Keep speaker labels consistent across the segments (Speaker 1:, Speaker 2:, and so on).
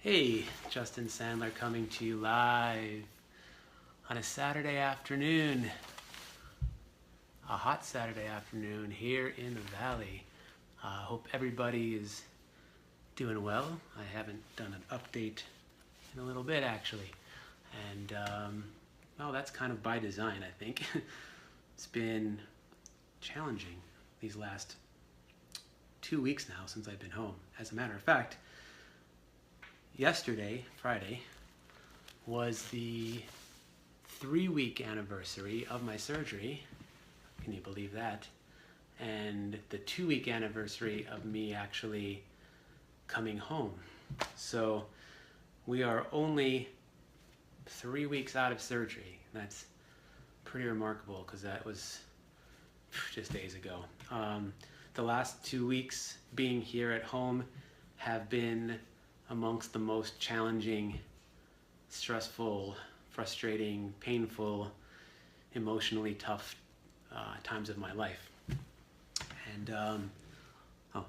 Speaker 1: Hey, Justin Sandler coming to you live on a Saturday afternoon, a hot Saturday afternoon here in the Valley. Hope everybody is doing well. I haven't done an update in a little bit actually, and well, that's kind of by design, I think. It's been challenging these last 2 weeks now since I've been home. As a matter of fact, yesterday, Friday, was the 3-week anniversary of my surgery. Can you believe that? And the 2-week anniversary of me actually coming home. So we are only 3 weeks out of surgery. That's pretty remarkable because that was just days ago. The last 2 weeks being here at home have been amongst the most challenging, stressful, frustrating, painful, emotionally tough times of my life. And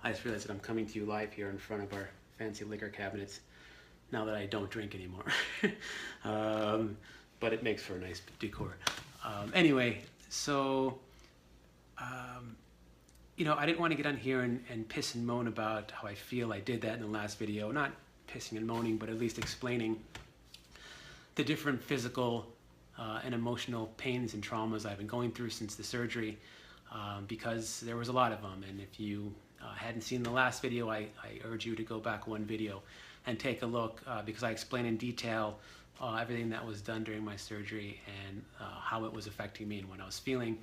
Speaker 1: I just realized that I'm coming to you live here in front of our fancy liquor cabinets now that I don't drink anymore. But it makes for a nice decor. Anyway, so I didn't want to get on here and piss and moan about how I feel. I did that in the last video. Not pissing and moaning, but at least explaining the different physical and emotional pains and traumas I've been going through since the surgery, because there was a lot of them. And if you hadn't seen the last video, I urge you to go back one video and take a look, because I explain in detail everything that was done during my surgery and how it was affecting me and what I was feeling.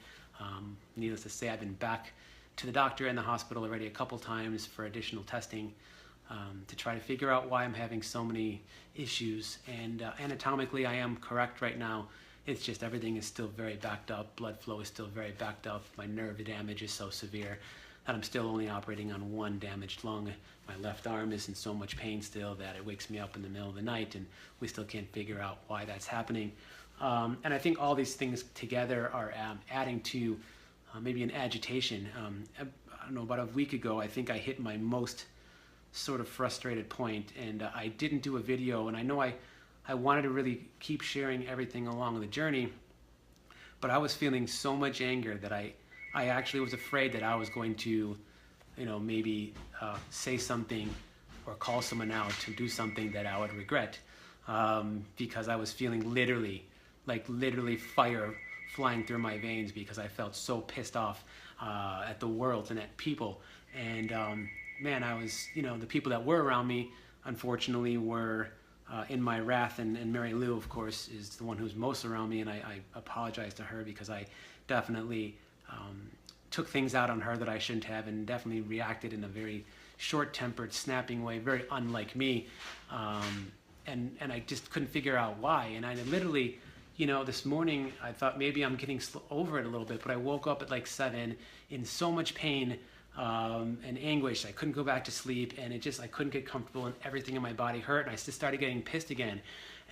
Speaker 1: Needless to say, I've been back to the doctor and the hospital already a couple times for additional testing to try to figure out why I'm having so many issues. And anatomically, I am correct right now. It's just everything is still very backed up. Blood flow is still very backed up. My nerve damage is so severe that I'm still only operating on one damaged lung. My left arm is in so much pain still that it wakes me up in the middle of the night, and we still can't figure out why that's happening. And I think all these things together are adding to maybe an agitation. I don't know, about a week ago, I think I hit my most sort of frustrated point, and I didn't do a video, and I know I wanted to really keep sharing everything along the journey, but I was feeling so much anger that I actually was afraid that I was going to, maybe say something or call someone out to do something that I would regret, because I was feeling literally fire flying through my veins because I felt so pissed off at the world and at people. And man, I was, the people that were around me, unfortunately, were in my wrath. And Mary Lou, of course, is the one who's most around me, and I apologize to her because I definitely took things out on her that I shouldn't have, and definitely reacted in a very short-tempered, snapping way, very unlike me. And I just couldn't figure out why. And I literally, this morning I thought maybe I'm getting over it a little bit, but I woke up at like 7 in so much pain and anguish. I couldn't go back to sleep, and I couldn't get comfortable, and everything in my body hurt, and I just started getting pissed again.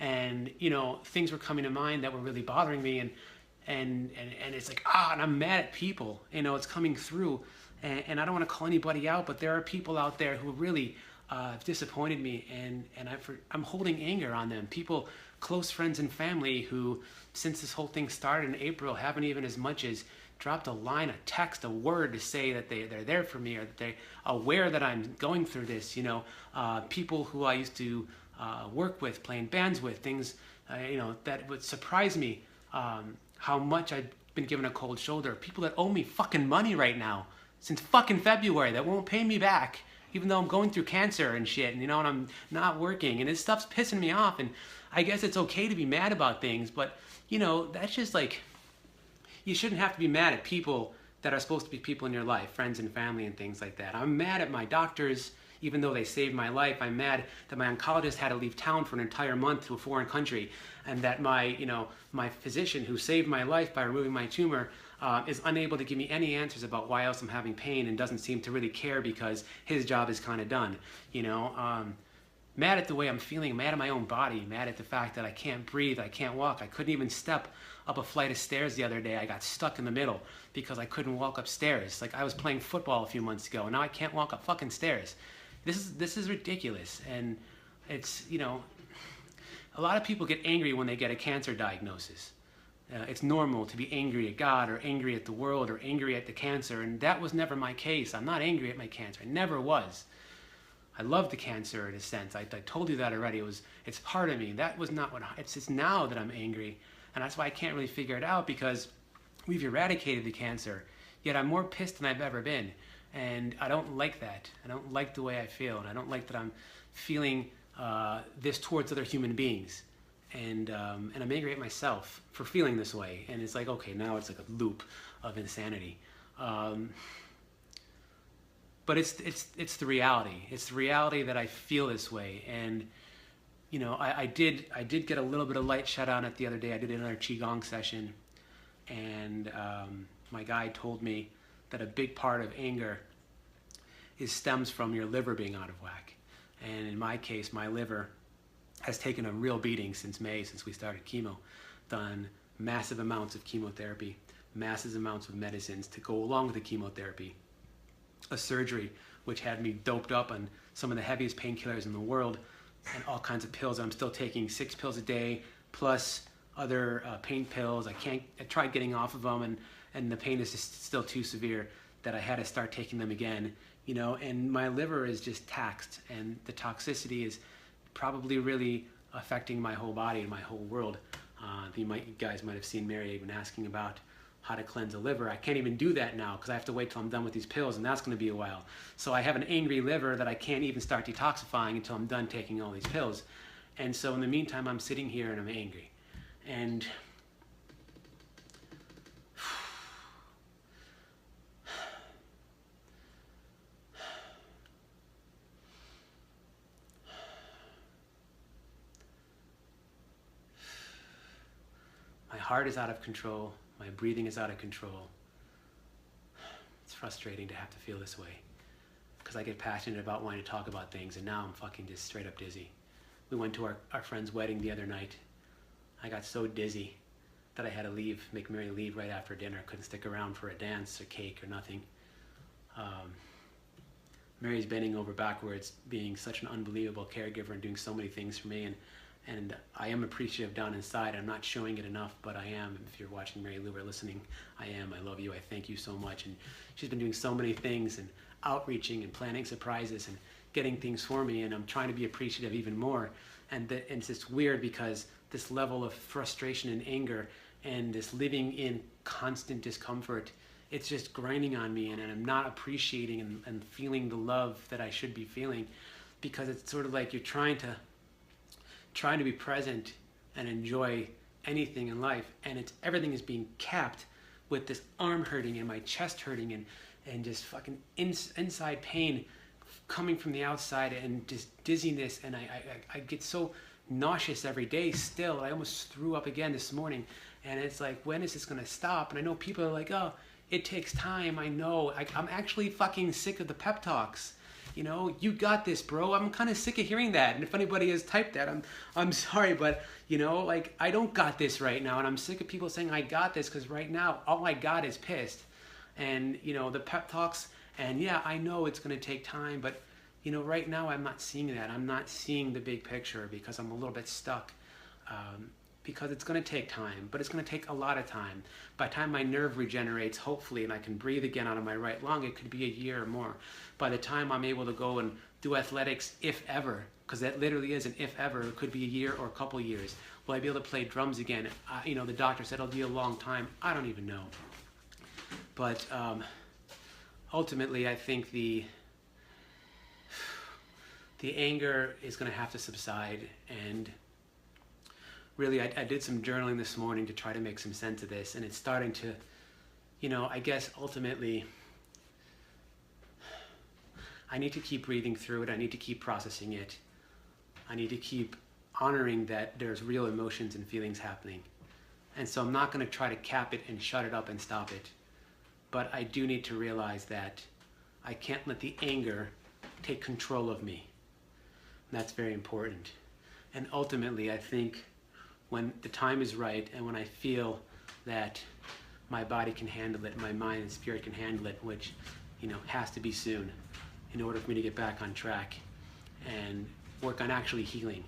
Speaker 1: And things were coming to mind that were really bothering me, and it's like, and I'm mad at people. It's coming through, and I don't want to call anybody out, but there are people out there who really disappointed me, and I'm holding anger on them. People, close friends and family, who since this whole thing started in April haven't even as much as dropped a line, a text, a word to say that they're there for me, or that they're aware that I'm going through this. People who I used to work with, playing bands with, things that would surprise me, how much I've been given a cold shoulder. People that owe me fucking money right now since fucking February that won't pay me back, even though I'm going through cancer and shit, and and I'm not working, and this stuff's pissing me off. And I guess it's okay to be mad about things, but that's just like, you shouldn't have to be mad at people that are supposed to be people in your life, friends and family and things like that. I'm mad at my doctors, even though they saved my life. I'm mad that my oncologist had to leave town for an entire month to a foreign country, and that my physician who saved my life by removing my tumor is unable to give me any answers about why else I'm having pain, and doesn't seem to really care because his job is kind of done. Mad at the way I'm feeling, mad at my own body, mad at the fact that I can't breathe, I can't walk. I couldn't even step up a flight of stairs the other day. I got stuck in the middle because I couldn't walk upstairs. Like, I was playing football a few months ago, and now I can't walk up fucking stairs. This is ridiculous. And it's, you know, a lot of people get angry when they get a cancer diagnosis. It's normal to be angry at God or angry at the world or angry at the cancer, and that was never my case. I'm not angry at my cancer. I never was. I love the cancer in a sense. I told you that already. It's part of me. That was not what, it's now that I'm angry, and that's why I can't really figure it out, because we've eradicated the cancer, yet I'm more pissed than I've ever been, and I don't like that. I don't like the way I feel, and I don't like that I'm feeling this towards other human beings. And I'm angry at myself for feeling this way. And it's like, okay, now it's like a loop of insanity. But it's the reality. It's the reality that I feel this way. And you know, I did get a little bit of light shut on it the other day. I did another qigong session, and my guy told me that a big part of anger stems from your liver being out of whack. And in my case, my liver has taken a real beating since May, since we started chemo. Done massive amounts of chemotherapy, massive amounts of medicines to go along with the chemotherapy. A surgery which had me doped up on some of the heaviest painkillers in the world, and all kinds of pills. I'm still taking 6 pills a day, plus other pain pills. I tried getting off of them, and the pain is just still too severe that I had to start taking them again. You know, and my liver is just taxed, and the toxicity is probably really affecting my whole body and my whole world. You guys might have seen Mary even asking about how to cleanse a liver. I can't even do that now because I have to wait till I'm done with these pills, and that's going to be a while. So I have an angry liver that I can't even start detoxifying until I'm done taking all these pills. And so in the meantime, I'm sitting here and I'm angry. And my heart is out of control. My breathing is out of control. It's frustrating to have to feel this way because I get passionate about wanting to talk about things, and now I'm fucking just straight up dizzy. We went to our friend's wedding the other night. I got so dizzy that I had to leave, make Mary leave right after dinner. Couldn't stick around for a dance or cake or nothing. Mary's bending over backwards, being such an unbelievable caregiver and doing so many things for me, and I am appreciative down inside. I'm not showing it enough, but I am. If you're watching Mary Lou or listening, I am. I love you. I thank you so much. And she's been doing so many things and outreaching and planning surprises and getting things for me, and I'm trying to be appreciative even more. And it's just weird because this level of frustration and anger and this living in constant discomfort, it's just grinding on me, and I'm not appreciating and feeling the love that I should be feeling, because it's sort of like you're trying to be present and enjoy anything in life, and everything is being capped with this arm hurting and my chest hurting and just fucking inside pain coming from the outside, and just dizziness, and I get so nauseous every day still. I almost threw up again this morning, and it's like, when is this gonna stop? And I know people are like, oh, it takes time. I know. I'm actually fucking sick of the pep talks. You know, you got this, bro. I'm kind of sick of hearing that. And if anybody has typed that, I'm sorry, but you know, like, I don't got this right now, and I'm sick of people saying I got this, because right now all I got is pissed. And you know, the pep talks, and yeah, I know it's going to take time, but you know, right now I'm not seeing that. I'm not seeing the big picture because I'm a little bit stuck. Because it's going to take time, but it's going to take a lot of time. By the time my nerve regenerates, hopefully, and I can breathe again out of my right lung, it could be a year or more. By the time I'm able to go and do athletics, if ever, because that literally is an if ever, it could be a year or a couple years. Will I be able to play drums again? You know, the doctor said it'll be a long time. I don't even know. But ultimately, I think the anger is going to have to subside, and really, I did some journaling this morning to try to make some sense of this, and it's starting to, you know, I guess ultimately, I need to keep breathing through it. I need to keep processing it. I need to keep honoring that there's real emotions and feelings happening. And so I'm not going to try to cap it and shut it up and stop it. But I do need to realize that I can't let the anger take control of me. And that's very important. And ultimately, I think when the time is right, and when I feel that my body can handle it, my mind and spirit can handle it, which, you know, has to be soon in order for me to get back on track and work on actually healing,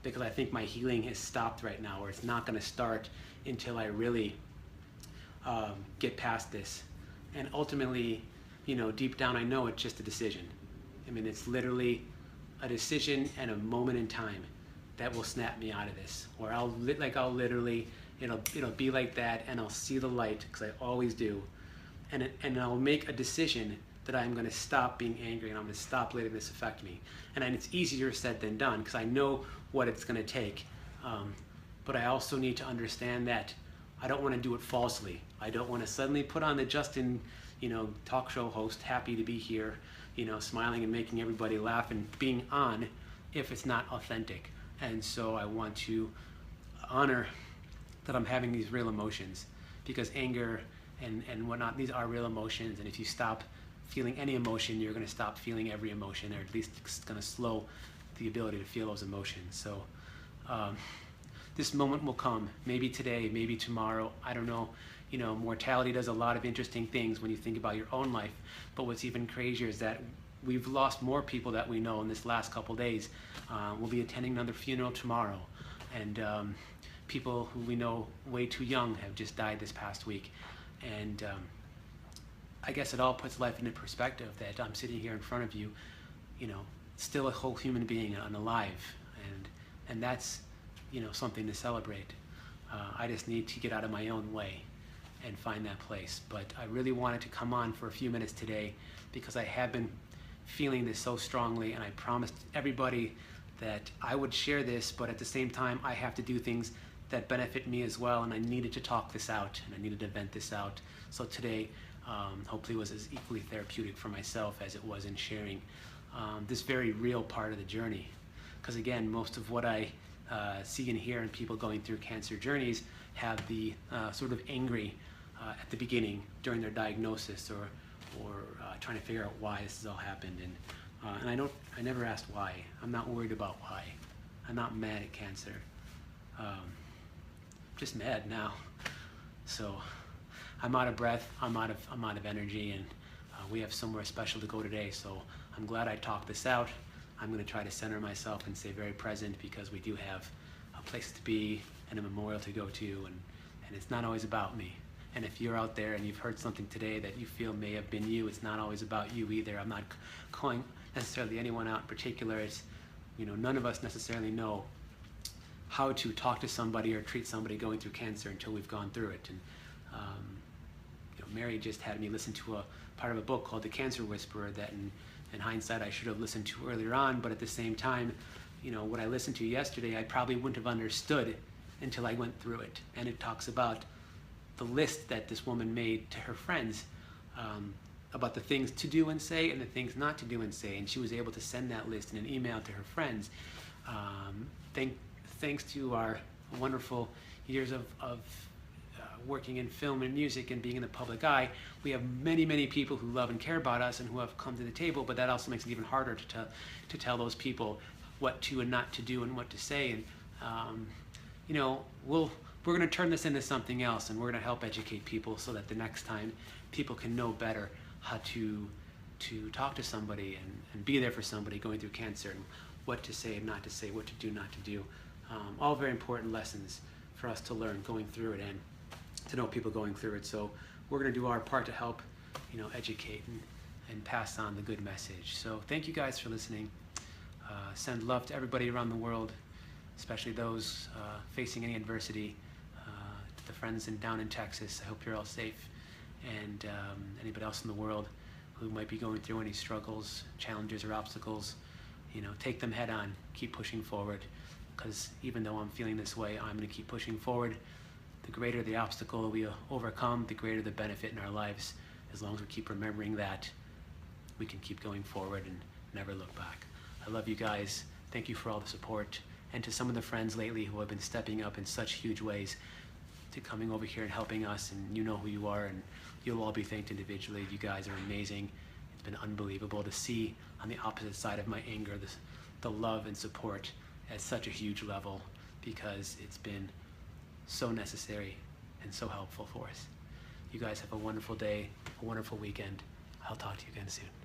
Speaker 1: because I think my healing has stopped right now, or it's not going to start until I really get past this. And ultimately, you know, deep down I know it's just a decision. I mean, it's literally a decision and a moment in time that will snap me out of this, or I'll literally, it'll be like that, and I'll see the light, because I always do, and I'll make a decision that I'm going to stop being angry, and I'm going to stop letting this affect me. And it's easier said than done, because I know what it's going to take, but I also need to understand that I don't want to do it falsely. I don't want to suddenly put on the Justin, talk show host, happy to be here, smiling and making everybody laugh and being on, if it's not authentic. And so I want to honor that I'm having these real emotions, because anger and whatnot, these are real emotions. And if you stop feeling any emotion, you're going to stop feeling every emotion, or at least it's going to slow the ability to feel those emotions. So this moment will come, maybe today, maybe tomorrow, I don't know. Mortality does a lot of interesting things when you think about your own life. But what's even crazier is that we've lost more people that we know in this last couple days. We'll be attending another funeral tomorrow. And people who we know way too young have just died this past week. And I guess it all puts life into perspective, that I'm sitting here in front of you, still a whole human being and alive. And that's, something to celebrate. I just need to get out of my own way and find that place. But I really wanted to come on for a few minutes today, because I have been feeling this so strongly, and I promised everybody that I would share this, but at the same time I have to do things that benefit me as well, and I needed to talk this out, and I needed to vent this out. So today hopefully was as equally therapeutic for myself as it was in sharing this very real part of the journey. Because again, most of what I see and hear in people going through cancer journeys have the sort of angry at the beginning during their diagnosis, or trying to figure out why this has all happened. And I never asked why. I'm not worried about why. I'm not mad at cancer. Just mad now. So I'm out of breath. I'm out of energy, and we have somewhere special to go today. So I'm glad I talked this out. I'm going to try to center myself and stay very present, because we do have a place to be and a memorial to go to, and it's not always about me. And if you're out there and you've heard something today that you feel may have been you, it's not always about you either. I'm not calling necessarily anyone out in particular. It's, none of us necessarily know how to talk to somebody or treat somebody going through cancer until we've gone through it. And Mary just had me listen to a part of a book called The Cancer Whisperer that in hindsight I should have listened to earlier on, but at the same time, what I listened to yesterday I probably wouldn't have understood until I went through it. And it talks about the list that this woman made to her friends about the things to do and say and the things not to do and say, and she was able to send that list in an email to her friends. Thanks to our wonderful years of working in film and music and being in the public eye, we have many, many people who love and care about us and who have come to the table, but that also makes it even harder to tell those people what to and not to do and what to say. And we're going to turn this into something else, and we're going to help educate people so that the next time people can know better how to talk to somebody and be there for somebody going through cancer, and what to say and not to say, what to do, not to do. All very important lessons for us to learn going through it, and to know people going through it. So we're going to do our part to help, educate and pass on the good message. So thank you guys for listening. Send love to everybody around the world, especially those facing any adversity. To the friends down in Texas, I hope you're all safe. And anybody else in the world who might be going through any struggles, challenges, or obstacles, take them head on. Keep pushing forward, because even though I'm feeling this way, I'm going to keep pushing forward. The greater the obstacle we overcome, the greater the benefit in our lives. As long as we keep remembering that, we can keep going forward and never look back. I love you guys. Thank you for all the support. And to some of the friends lately who have been stepping up in such huge ways, to coming over here and helping us, and you know who you are, and you'll all be thanked individually. You guys are amazing. It's been unbelievable to see on the opposite side of my anger the love and support at such a huge level, because it's been so necessary and so helpful for us. You guys have a wonderful day, a wonderful weekend. I'll talk to you again soon.